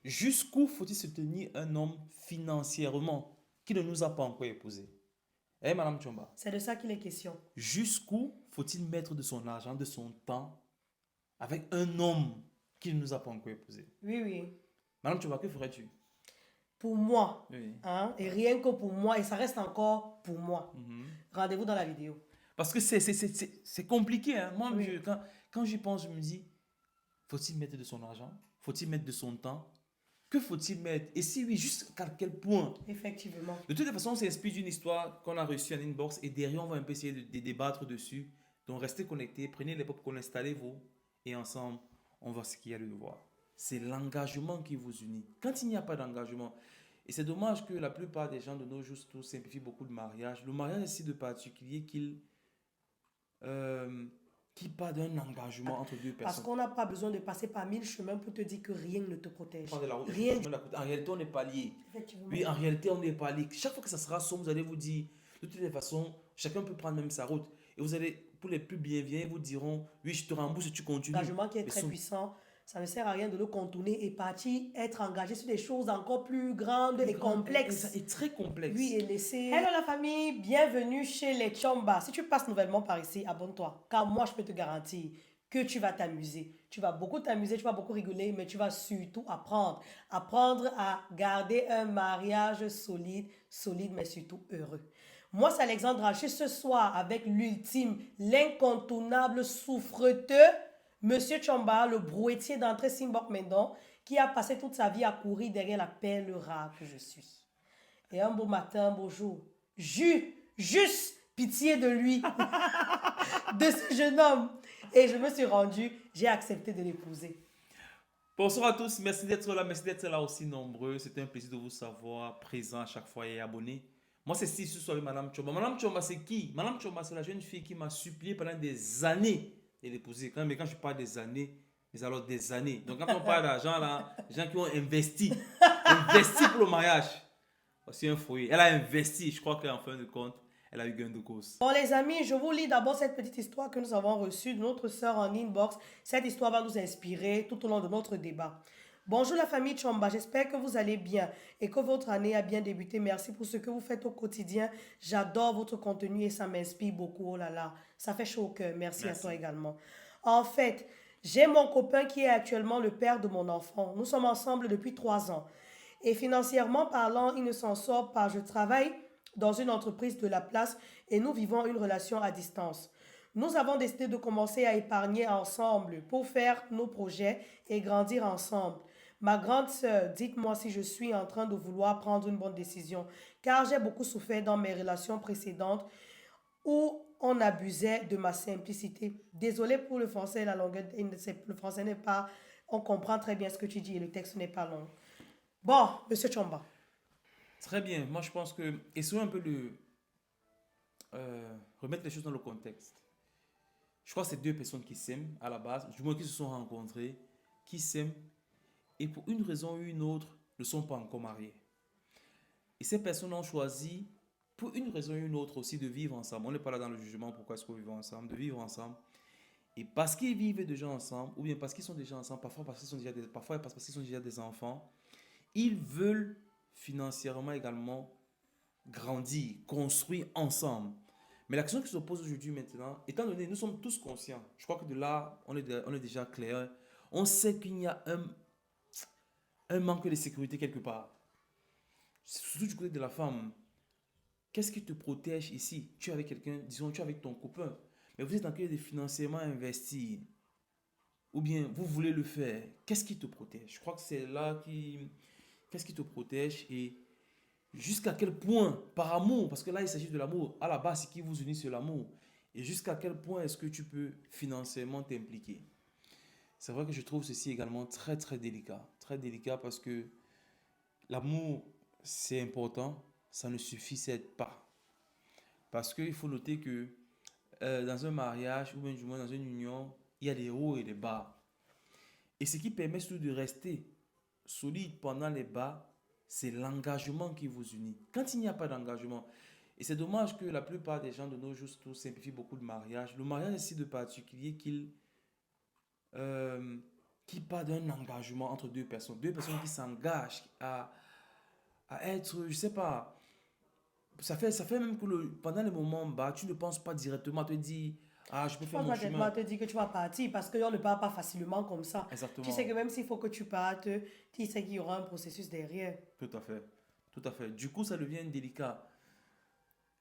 Jusqu'où faut-il soutenir un homme financièrement qui ne nous a pas encore épousés? Eh, Madame Chomba, C'est de ça qu'il est question. jusqu'où faut-il mettre de son argent, de son temps avec un homme qui ne nous a pas encore épousés? Oui, oui. Madame Chomba, que ferais-tu? Pour moi, Oui. hein, et rien que pour moi, et ça reste encore pour moi. Mhm. Rendez-vous dans la vidéo. Parce que c'est compliqué. Hein. Moi, Oui, quand j'y pense, je me dis, faut-il mettre de son argent? Faut-il mettre de son temps? Que faut-il mettre? Et si oui, jusqu'à quel point? effectivement. De toute façon, on s'inspire d'une histoire qu'on a reçue en inbox et derrière, on va un peu essayer de débattre dessus. Donc, restez connectés, prenez les popcorn, installez-vous et ensemble, on va ce qu'il y a de voir. C'est l'engagement qui vous unit. Quand il n'y a pas d'engagement, et c'est dommage que la plupart des gens de nos jours simplifient beaucoup de mariage. Le mariage est si de particulier euh, qu'il part d'un engagement entre deux Parce personnes. qu'on n'a pas besoin de passer par mille chemins pour te dire que rien ne te protège. Prendre la route, Rien. en réalité, on n'est pas lié. Effectivement. Oui, en réalité, on n'est pas lié. Chaque fois que ça sera sombre, vous allez vous dire, de toutes les façons, chacun peut prendre même sa route. Et vous allez, pour les plus bienveillants, ils vous diront, oui, je te rembourse et tu continues. L'engagement qui est Mais très puissant, ça ne sert à rien de le contourner et partir être engagé sur des choses encore plus grandes et complexes. Et très complexe. Oui, et laisser. Hello la famille, bienvenue chez les Chomba. Si tu passes nouvellement par ici, abonne-toi. Car moi, je peux te garantir que tu vas t'amuser. Tu vas beaucoup t'amuser, tu vas beaucoup rigoler, mais tu vas surtout apprendre. Apprendre à garder un mariage solide, mais surtout heureux. Moi, c'est Alexandra. Je suis ce soir avec l'ultime, l'incontournable souffreteux, Monsieur Chomba, le brouettier d'entrée Simbok Mendon, qui a passé toute sa vie à courir derrière la perle rare que je suis. Et un beau matin, un beau jour, juste pitié de lui, de ce jeune homme. Et je me suis rendue, j'ai accepté de l'épouser. Bonsoir à tous, merci d'être là aussi nombreux. C'est un plaisir de vous savoir présent à chaque fois et abonné. Moi, c'est Steve, ce soir avec Madame Chomba. Madame Chomba, c'est qui? Madame Chomba, c'est la jeune fille qui m'a supplié pendant des années de l'épouser. Mais quand je parle des années, mais alors des années. Donc, quand on parle d'argent, là, les gens qui ont investi pour le mariage. Voici un foyer. Elle a investi, je crois qu'en fin de compte, elle a eu gain de cause. Bon les amis, je vous lis d'abord cette petite histoire que nous avons reçue de notre sœur en inbox. Cette histoire va nous inspirer tout au long de notre débat. Bonjour la famille Chomba, j'espère que vous allez bien et que votre année a bien débuté. Merci pour ce que vous faites au quotidien. J'adore votre contenu et ça m'inspire beaucoup. Oh là là, ça fait chaud au cœur. Merci à toi également. En fait, j'ai mon copain qui est actuellement le père de mon enfant. Nous sommes ensemble depuis 3 ans. Et financièrement parlant, il ne s'en sort pas. Je travaille dans une entreprise de la place et nous vivons une relation à distance. Nous avons décidé de commencer à épargner ensemble pour faire nos projets et grandir ensemble. Ma grande sœur, dites-moi si je suis en train de vouloir prendre une bonne décision, car j'ai beaucoup souffert dans mes relations précédentes où on abusait de ma simplicité. Désolée pour le français, la longueur, le français n'est pas, on comprend très bien ce que tu dis et le texte n'est pas long. Bon, Monsieur Chomba. Très bien. Moi, je pense que, essayons un peu de remettre les choses dans le contexte. Je crois que c'est deux personnes qui s'aiment à la base, du moins qui se sont rencontrées, qui s'aiment et pour une raison ou une autre ne sont pas encore mariées. Et ces personnes ont choisi, pour une raison ou une autre aussi, de vivre ensemble. On n'est pas là dans le jugement pourquoi est-ce qu'on vit ensemble, de vivre ensemble. Et parce qu'ils vivent déjà ensemble, ou bien parce qu'ils sont déjà ensemble, parfois parce qu'ils sont déjà parfois parce qu'ils sont déjà des enfants, ils veulent financièrement également grandir, construire ensemble. Mais la question qui se pose aujourd'hui maintenant, étant donné, nous sommes tous conscients, je crois que de là, on est déjà clair, on sait qu'il y a un manque de sécurité quelque part. Surtout du côté de la femme. Qu'est-ce qui te protège ici? Tu es avec quelqu'un, disons, tu es avec ton copain, mais vous êtes en train de financièrement investir, ou bien vous voulez le faire. Qu'est-ce qui te protège? Je crois que c'est là qui... Qu'est-ce qui te protège et jusqu'à quel point, par amour, parce que là il s'agit de l'amour, à la base, ce qui vous unit, c'est l'amour. Et jusqu'à quel point est-ce que tu peux financièrement t'impliquer? C'est vrai que je trouve ceci également très très délicat. Très délicat parce que l'amour, c'est important, ça ne suffisait pas. Parce qu'il faut noter que dans un mariage, ou bien du moins dans une union, il y a des hauts et des bas. Et ce qui permet surtout de rester solide pendant les bas, c'est l'engagement qui vous unit. Quand il n'y a pas d'engagement, et c'est dommage que la plupart des gens de nos jours simplifient beaucoup de mariage. Le mariage est si de particulier euh, qui part d'un engagement entre deux personnes qui s'engagent à être, je sais pas, ça fait même que pendant les moments bas, tu ne penses pas directement à te dire, ah, je peux Je faire pense mon pas directement chemin. à te dire que tu vas partir parce qu'on ne part pas facilement comme ça. Tu sais Exactement, que même s'il faut que tu partes, tu sais qu'il y aura un processus derrière. tout à fait, tout à fait. Du coup, ça devient délicat.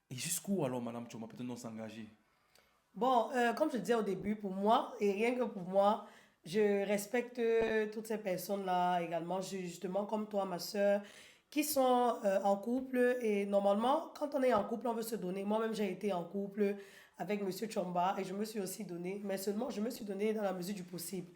Et jusqu'où alors, Madame Choma, peut-on s'engager? Bon, comme je disais au début, pour moi, et rien que pour moi, je respecte toutes ces personnes-là également, justement comme toi, ma soeur, qui sont en couple. Et normalement, quand on est en couple, on veut se donner. Moi-même, j'ai été en couple avec Monsieur Chomba et je me suis aussi donné, mais seulement je me suis donné dans la mesure du possible.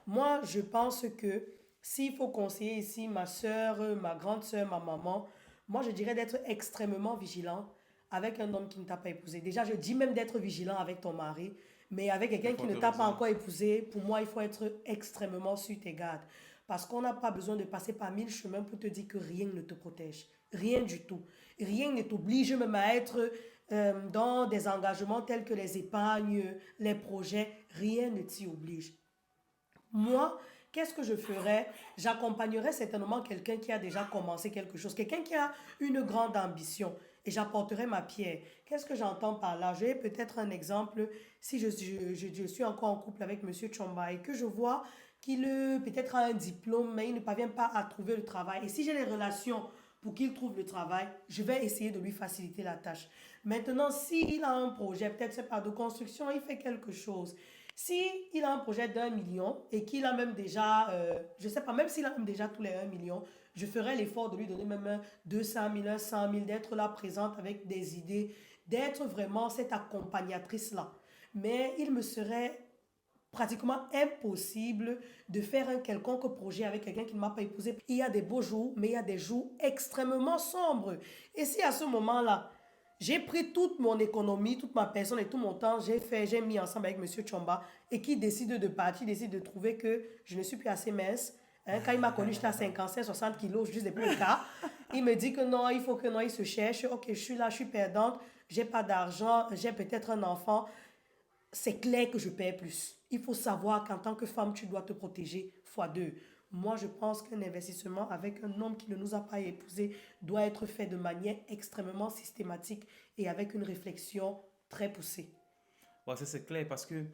Moi, je pense que s'il faut conseiller ici ma soeur, ma grande soeur, ma maman, moi, je dirais d'être extrêmement vigilant avec un homme qui ne t'a pas épousé. Déjà, je dis même d'être vigilant avec ton mari, mais avec De quelqu'un qui ne fortes t'a pas raisons. encore épousé, pour moi, il faut être extrêmement sur tes gardes. Parce qu'on n'a pas besoin de passer par mille chemins pour te dire que rien ne te protège. Rien du tout. Rien ne t'oblige même à être dans des engagements tels que les épargnes, les projets. Rien ne t'y oblige. Moi, qu'est-ce que je ferais? J'accompagnerais certainement quelqu'un qui a déjà commencé quelque chose, quelqu'un qui a une grande ambition et j'apporterai ma pierre. Qu'est-ce que j'entends par là? J'ai peut-être un exemple. Si je suis encore en couple avec Monsieur Chomba et que je vois qu'il peut-être a un diplôme, mais il ne parvient pas à trouver le travail. Et si j'ai les relations pour qu'il trouve le travail, je vais essayer de lui faciliter la tâche. Maintenant, s'il a un projet, peut-être c'est pas de construction, il fait quelque chose. Si il a un projet d'1 million et qu'il a même déjà, je sais pas, même s'il a même déjà tous les 1 million, je ferai l'effort de lui donner même 200 000, 100 000, d'être là présente avec des idées, d'être vraiment cette accompagnatrice-là. Mais il me serait pratiquement impossible de faire un quelconque projet avec quelqu'un qui ne m'a pas épousé. Il y a des beaux jours, mais il y a des jours extrêmement sombres. Et si à ce moment-là, j'ai pris toute mon économie, toute ma personne et tout mon temps, j'ai mis ensemble avec Monsieur Chomba et qui décide de partir, décide de trouver que je ne suis plus assez mince. Hein, quand il m'a connu, j'étais à 55, 60 kilos, juste depuis le cas. Il me dit que non, il faut que non, il se cherche. Ok, je suis là, je suis perdante, j'ai pas d'argent, j'ai peut-être un enfant, c'est clair que je paie plus. Il faut savoir qu'en tant que femme, tu dois te protéger fois deux. Moi, je pense qu'un investissement avec un homme qui ne nous a pas épousés doit être fait de manière extrêmement systématique et avec une réflexion très poussée. Ouais, ça c'est clair parce que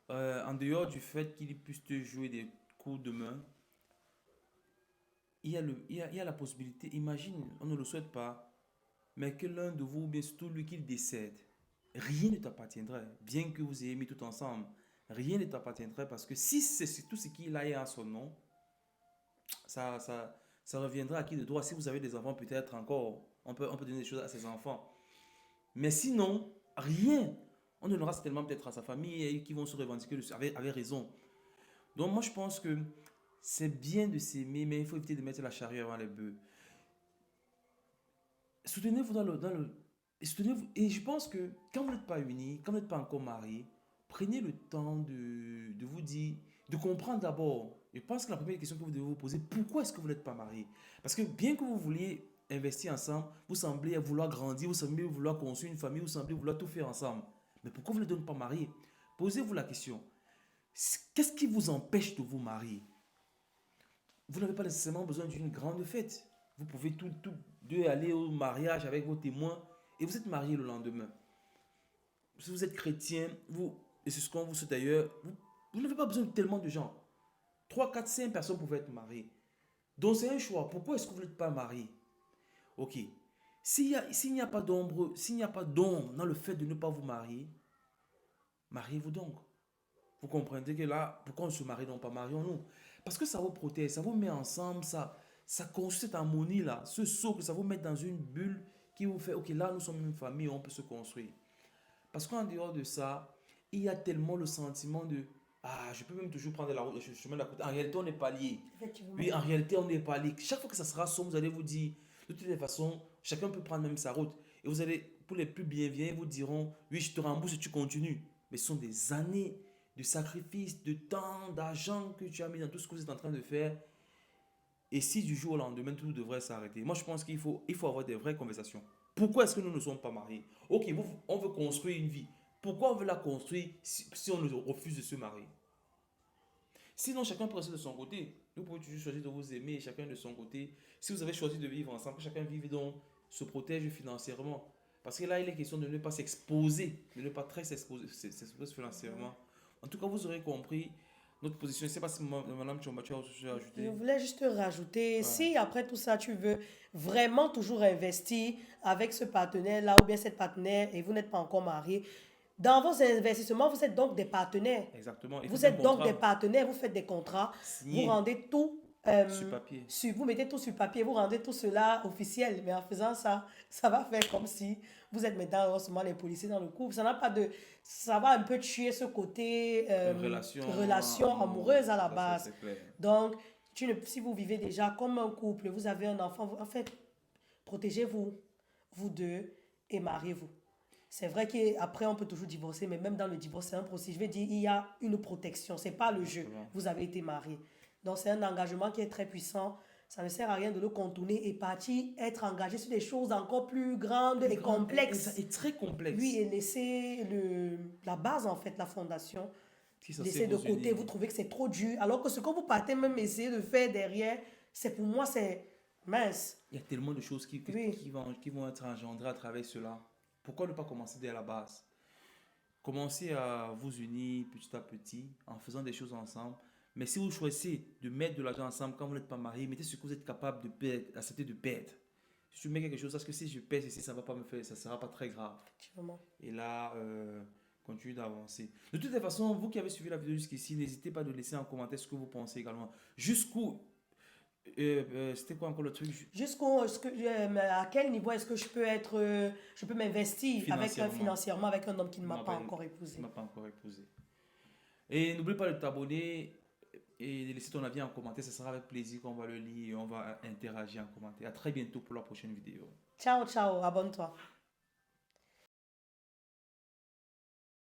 en dehors du fait qu'il puisse te jouer des coups de main, il y a la possibilité, imagine, on ne le souhaite pas, mais que l'un de vous, ou bien surtout lui, qu'il décède, rien ne t'appartiendrait, bien que vous ayez mis tout ensemble, rien ne t'appartiendrait parce que si c'est tout ce qu'il a à son nom, ça, ça, ça reviendra à qui de droit. Si vous avez des enfants, peut-être encore, on peut donner des choses à ses enfants. Mais sinon, rien. On donnera certainement peut-être à sa famille et qui vont se revendiquer avec raison. Donc moi je pense que c'est bien de s'aimer, mais il faut éviter de mettre la charrue avant les bœufs. Soutenez-vous soutenez-vous. Et je pense que quand vous n'êtes pas unis, quand vous n'êtes pas encore mariés, prenez le temps de vous dire, de comprendre d'abord. Je pense que la première question que vous devez vous poser, pourquoi est-ce que vous n'êtes pas mariés? Parce que bien que vous vouliez investir ensemble, vous semblez vouloir grandir, vous semblez vouloir construire une famille, vous semblez vouloir tout faire ensemble. Mais pourquoi vous ne êtes pas mariés? Posez-vous la question. Qu'est-ce qui vous empêche de vous marier? Vous n'avez pas nécessairement besoin d'une grande fête. Vous pouvez tout deux aller au mariage avec vos témoins et vous êtes mariés le lendemain. Si vous êtes chrétien, et c'est ce qu'on vous souhaite d'ailleurs, vous n'avez pas besoin de tellement de gens. 3 4 5 personnes pouvaient être mariées. Donc c'est un choix. Pourquoi est-ce que vous n'êtes pas mariés? Ok. S'il n'y a pas d'ombre, s'il n'y a pas d'ombre dans le fait de ne pas vous marier, mariez-vous donc. Vous comprenez que là, pourquoi on se marie donc pas marions-nous? Parce que ça vous protège, ça vous met ensemble, ça construit cette harmonie-là, ce socle, ça vous met dans une bulle qui vous fait, ok, là nous sommes une famille, on peut se construire. Parce qu'en dehors de ça, il y a tellement le sentiment de, ah, je peux même toujours prendre la route, le chemin de la côte. En réalité, on n'est pas liés. Effectivement. Oui, en réalité, on n'est pas liés. Chaque fois que ça sera sombre, vous allez vous dire, de toutes les façons, chacun peut prendre même sa route. Et vous allez, pour les plus bienveillants, ils vous diront, oui, je te rembourse et tu continues. Mais ce sont des années de sacrifices, de temps, d'argent que tu as mis dans tout ce que vous êtes en train de faire. Et si du jour au lendemain, tout devrait s'arrêter. Moi, je pense il faut avoir des vraies conversations. Pourquoi est-ce que nous ne sommes pas mariés? Ok, on veut construire une vie. Pourquoi on veut la construire si on refuse de se marier? Sinon, chacun peut rester de son côté. Vous pouvez toujours choisir de vous aimer, chacun de son côté. Si vous avez choisi de vivre ensemble, que chacun vive donc, se protège financièrement. Parce que là, il est question de ne pas s'exposer, de ne pas très s'exposer financièrement. En tout cas, vous aurez compris notre position. Je ne sais pas si Madame Chomba, tu as autre chose à Je ajouter. voulais juste te rajouter, Ouais. si après tout ça, tu veux vraiment toujours investir avec ce partenaire-là ou bien cette partenaire et vous n'êtes pas encore marié, dans vos investissements, vous êtes donc des partenaires. Exactement. Il faut Vous un êtes donc des contrat partenaires, vous faites des contrats, vous signé rendez tout, sur papier. vous mettez tout sur papier, vous rendez tout cela officiel. Mais en faisant ça, ça va faire comme si vous êtes maintenant seulement les policiers dans le couple. Ça n'a pas de, ça va un peu tuer ce côté relation amoureuse à la Ça, base. c'est clair. Donc, si vous vivez déjà comme un couple, vous avez un enfant, en fait, protégez-vous, vous deux, et mariez-vous. C'est vrai qu'après, on peut toujours divorcer, mais même dans le divorce, c'est un processus. Je vais dire, il y a une protection. Ce n'est pas le jeu. Exactement. Vous avez été marié. Donc, c'est un engagement qui est très puissant. Ça ne sert à rien de le contourner et partir être engagé sur des choses encore plus grandes et complexes. Et très complexe. Oui, et laisser la base, en fait, la fondation, Qui est censé laisser de vous côté, unir. vous trouvez que c'est trop dur. Alors que ce que vous partez même essayer de faire derrière, c'est pour moi, c'est mince. Il y a tellement de choses Oui. qui vont être engendrées à travers cela. Pourquoi ne pas commencer dès la base? Commencez à vous unir petit à petit en faisant des choses ensemble. Mais si vous choisissez de mettre de l'argent ensemble quand vous n'êtes pas marié, mettez ce que vous êtes capable de perdre, accepter de perdre. Si tu mets quelque chose, parce que si je perds ici, ça ne va pas me faire, ça ne sera pas très grave. Effectivement. Et là, continue d'avancer. De toutes les façons, vous qui avez suivi la vidéo jusqu'ici, n'hésitez pas à laisser en commentaire ce que vous pensez également. Jusqu'où, c'était quoi encore le truc? À quel niveau est-ce que je peux m'investir financièrement avec un homme qui ne m'a pas encore épousé. Qui m'a pas encore épousé. Et n'oublie pas de t'abonner et de laisser ton avis en commentaire. Ce sera avec plaisir qu'on va le lire et on va interagir en commentaire. À très bientôt pour la prochaine vidéo. Ciao, ciao, abonne-toi.